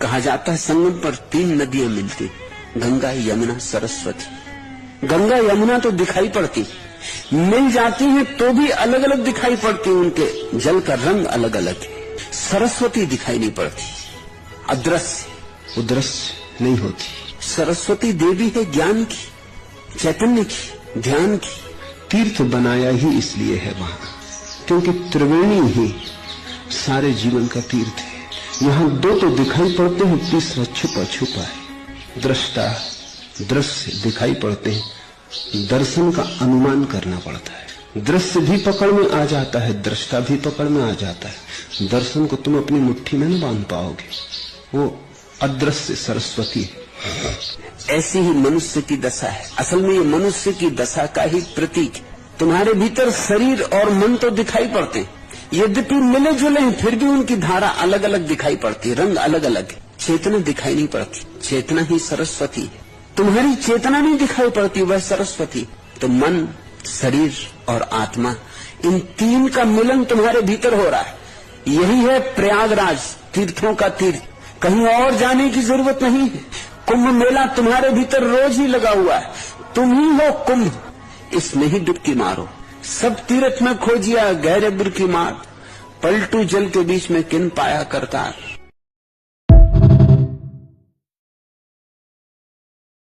कहा जाता है संगम पर 3 नदियां मिलती, गंगा, यमुना, सरस्वती। गंगा यमुना तो दिखाई पड़ती, मिल जाती हैं तो भी अलग अलग दिखाई पड़ती, उनके जल का रंग अलग अलग है। सरस्वती दिखाई नहीं पड़ती, अदृश्य, उदृश्य नहीं होती। सरस्वती देवी है ज्ञान की, चैतन्य की, ध्यान की। तीर्थ बनाया ही इसलिए है वहां, क्योंकि त्रिवेणी ही सारे जीवन का तीर्थ है। यहां 2 तो दिखाई पड़ते हैं, तीसरा छुपा छुपा है। दृष्टा, दृश्य दिखाई पड़ते हैं, दर्शन का अनुमान करना पड़ता है। दृश्य भी पकड़ में आ जाता है, दृष्टा भी पकड़ में आ जाता है। दर्शन को तुम अपनी मुट्ठी में न बांध पाओगे, वो अदृश्य सरस्वती है। ऐसी ही मनुष्य की दशा है। असल में ये मनुष्य की दशा का ही प्रतीक है। तुम्हारे भीतर शरीर और मन तो दिखाई पड़ते हैं, यद्यपि मिले जुले हैं, फिर भी उनकी धारा अलग अलग दिखाई पड़ती, रंग अलग अलग है। चेतना दिखाई नहीं पड़ती, चेतना ही सरस्वती है। तुम्हारी चेतना नहीं दिखाई पड़ती, वह सरस्वती। तो मन, शरीर और आत्मा, इन 3 का मिलन तुम्हारे भीतर हो रहा है। यही है प्रयागराज, तीर्थों का तीर्थ। कहीं और जाने की जरूरत नहीं है। कुंभ मेला तुम्हारे भीतर रोज ही लगा हुआ है, तुम ही हो कुंभ, इसमें ही डुबकी मारो। सब तीर्थ में खोजिया गहरे बुर की मार, पलटू जल के बीच में किन पाया करतार।